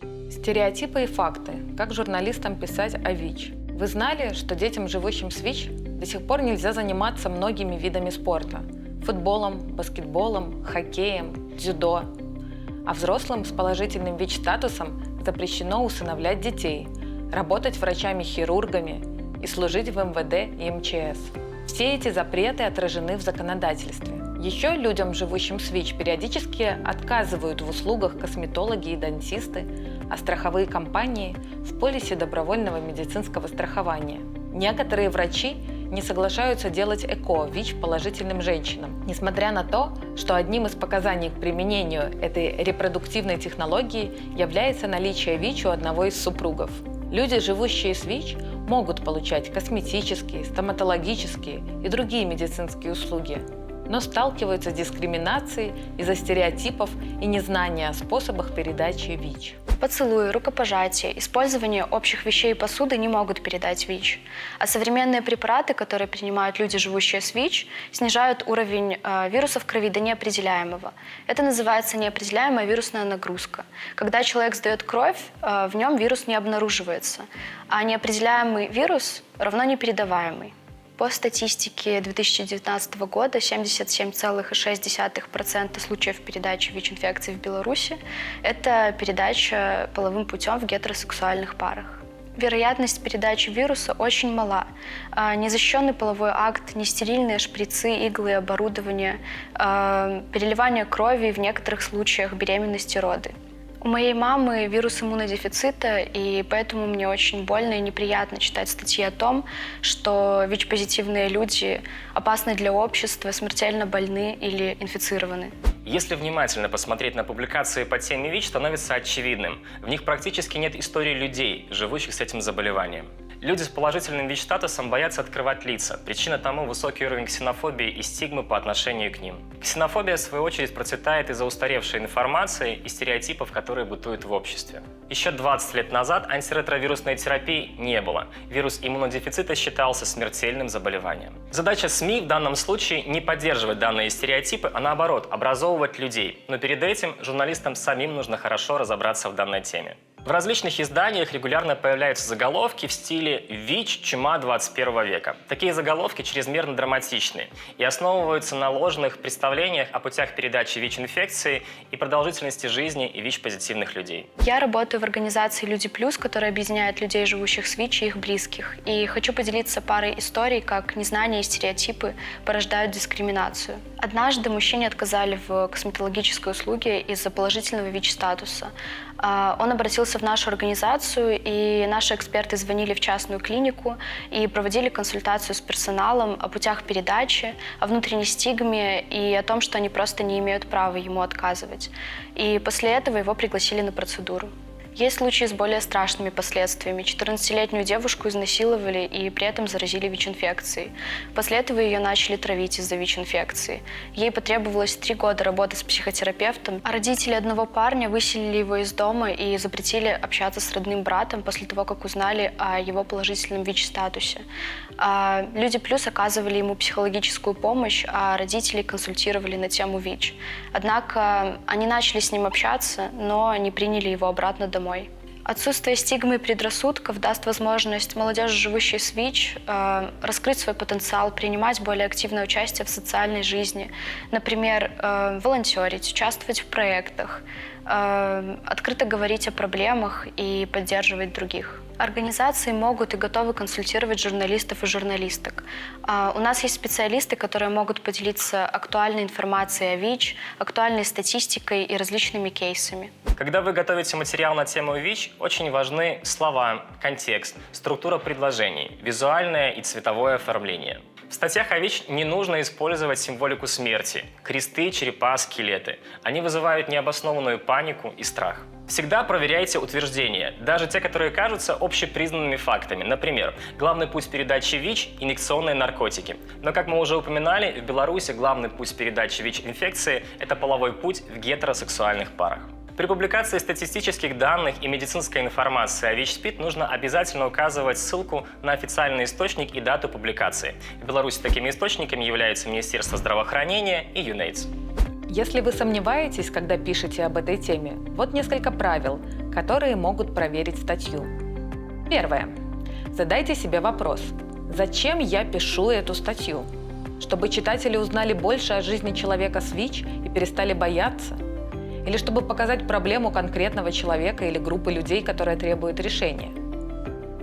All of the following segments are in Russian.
Стереотипы и факты. Как журналистам писать о ВИЧ? Вы знали, что детям, живущим с ВИЧ, до сих пор нельзя заниматься многими видами спорта? Футболом, баскетболом, хоккеем, дзюдо. А взрослым с положительным ВИЧ-статусом запрещено усыновлять детей, работать врачами-хирургами и служить в МВД и МЧС. Все эти запреты отражены в законодательстве. Еще людям, живущим с ВИЧ, периодически отказывают в услугах косметологи и дантисты, а страховые компании – в полисе добровольного медицинского страхования. Некоторые врачи не соглашаются делать ЭКО ВИЧ положительным женщинам, несмотря на то, что одним из показаний к применению этой репродуктивной технологии является наличие ВИЧ у одного из супругов. Люди, живущие с ВИЧ, могут получать косметические, стоматологические и другие медицинские услуги, но сталкиваются с дискриминацией из-за стереотипов и незнания о способах передачи ВИЧ. Поцелуи, рукопожатие, использование общих вещей и посуды не могут передать ВИЧ. А современные препараты, которые принимают люди, живущие с ВИЧ, снижают уровень вируса в крови до неопределяемого. Это называется неопределяемая вирусная нагрузка. Когда человек сдает кровь, в нем вирус не обнаруживается, а неопределяемый вирус равно непередаваемый. По статистике 2019 года 77,6% случаев передачи ВИЧ-инфекции в Беларуси – это передача половым путем в гетеросексуальных парах. Вероятность передачи вируса очень мала. Незащищенный половой акт, нестерильные шприцы, иглы и оборудование, переливание крови и в некоторых случаях беременности, роды. У моей мамы вирус иммунодефицита, и поэтому мне очень больно и неприятно читать статьи о том, что ВИЧ-позитивные люди опасны для общества, смертельно больны или инфицированы. Если внимательно посмотреть на публикации по теме ВИЧ, становится очевидным. В них практически нет истории людей, живущих с этим заболеванием. Люди с положительным ВИЧ-статусом боятся открывать лица. Причина тому – высокий уровень ксенофобии и стигмы по отношению к ним. Ксенофобия, в свою очередь, процветает из-за устаревшей информации и стереотипов, которые бытуют в обществе. Еще 20 лет назад антиретровирусной терапии не было. Вирус иммунодефицита считался смертельным заболеванием. Задача СМИ в данном случае не поддерживать данные стереотипы, а наоборот, образовывать людей. Но перед этим журналистам самим нужно хорошо разобраться в данной теме. В различных изданиях регулярно появляются заголовки в стиле «ВИЧ. Чума 21 века». Такие заголовки чрезмерно драматичны и основываются на ложных представлениях о путях передачи ВИЧ-инфекции и продолжительности жизни и ВИЧ-позитивных людей. Я работаю в организации «Люди Плюс», которая объединяет людей, живущих с ВИЧ и их близких. И хочу поделиться парой историй, как незнание и стереотипы порождают дискриминацию. Однажды мужчине отказали в косметологической услуге из-за положительного ВИЧ-статуса. Он обратился в нашу организацию, и наши эксперты звонили в частную клинику и проводили консультацию с персоналом о путях передачи, о внутренней стигме и о том, что они просто не имеют права ему отказывать. И после этого его пригласили на процедуру. Есть случаи с более страшными последствиями. 14-летнюю девушку изнасиловали и при этом заразили ВИЧ-инфекцией. После этого ее начали травить из-за ВИЧ-инфекции. Ей потребовалось 3 года работы с психотерапевтом, а родители одного парня выселили его из дома и запретили общаться с родным братом после того, как узнали о его положительном ВИЧ-статусе. Люди Плюс оказывали ему психологическую помощь, а родители консультировали на тему ВИЧ. Однако они начали с ним общаться, но не приняли его обратно домой. Отсутствие стигмы и предрассудков даст возможность молодежи, живущей с ВИЧ, раскрыть свой потенциал, принимать более активное участие в социальной жизни. Например, волонтерить, участвовать в проектах, открыто говорить о проблемах и поддерживать других. Организации могут и готовы консультировать журналистов и журналисток. У нас есть специалисты, которые могут поделиться актуальной информацией о ВИЧ, актуальной статистикой и различными кейсами. Когда вы готовите материал на тему ВИЧ, очень важны слова, контекст, структура предложений, визуальное и цветовое оформление. В статьях о ВИЧ не нужно использовать символику смерти – кресты, черепа, скелеты. Они вызывают необоснованную панику и страх. Всегда проверяйте утверждения, даже те, которые кажутся общепризнанными фактами. Например, главный путь передачи ВИЧ – инъекционные наркотики. Но, как мы уже упоминали, в Беларуси главный путь передачи ВИЧ-инфекции – это половой путь в гетеросексуальных парах. При публикации статистических данных и медицинской информации о ВИЧ-СПИД нужно обязательно указывать ссылку на официальный источник и дату публикации. В Беларуси такими источниками являются Министерство здравоохранения и ЮНЕЙДС. Если вы сомневаетесь, когда пишете об этой теме, вот несколько правил, которые могут проверить статью. Первое. Задайте себе вопрос: зачем я пишу эту статью? Чтобы читатели узнали больше о жизни человека с ВИЧ и перестали бояться? Или чтобы показать проблему конкретного человека или группы людей, которая требует решения?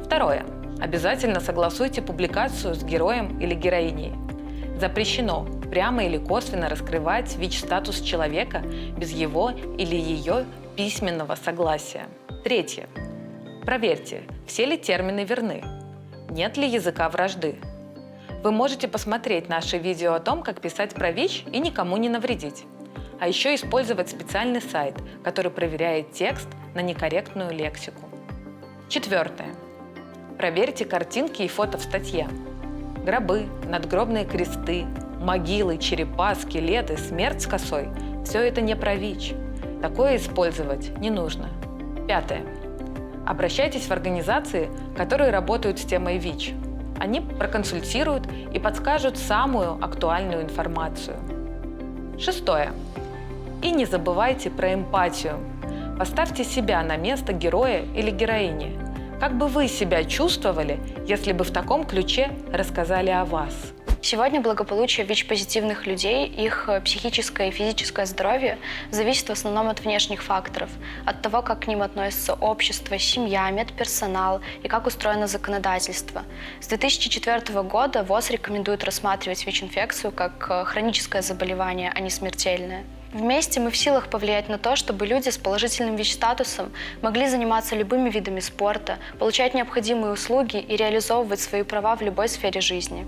Второе. Обязательно согласуйте публикацию с героем или героиней. Запрещено прямо или косвенно раскрывать ВИЧ-статус человека без его или ее письменного согласия. Третье. Проверьте, все ли термины верны, нет ли языка вражды. Вы можете посмотреть наше видео о том, как писать про ВИЧ и никому не навредить. А еще использовать специальный сайт, который проверяет текст на некорректную лексику. Четвертое. Проверьте картинки и фото в статье. Гробы, надгробные кресты, могилы, черепа, скелеты, смерть с косой – все это не про ВИЧ. Такое использовать не нужно. Пятое. Обращайтесь в организации, которые работают с темой ВИЧ. Они проконсультируют и подскажут самую актуальную информацию. Шестое. И не забывайте про эмпатию. Поставьте себя на место героя или героини. Как бы вы себя чувствовали, если бы в таком ключе рассказали о вас? Сегодня благополучие ВИЧ-позитивных людей, их психическое и физическое здоровье зависит в основном от внешних факторов, от того, как к ним относится общество, семья, медперсонал и как устроено законодательство. С 2004 года ВОЗ рекомендует рассматривать ВИЧ-инфекцию как хроническое заболевание, а не смертельное. Вместе мы в силах повлиять на то, чтобы люди с положительным ВИЧ-статусом могли заниматься любыми видами спорта, получать необходимые услуги и реализовывать свои права в любой сфере жизни.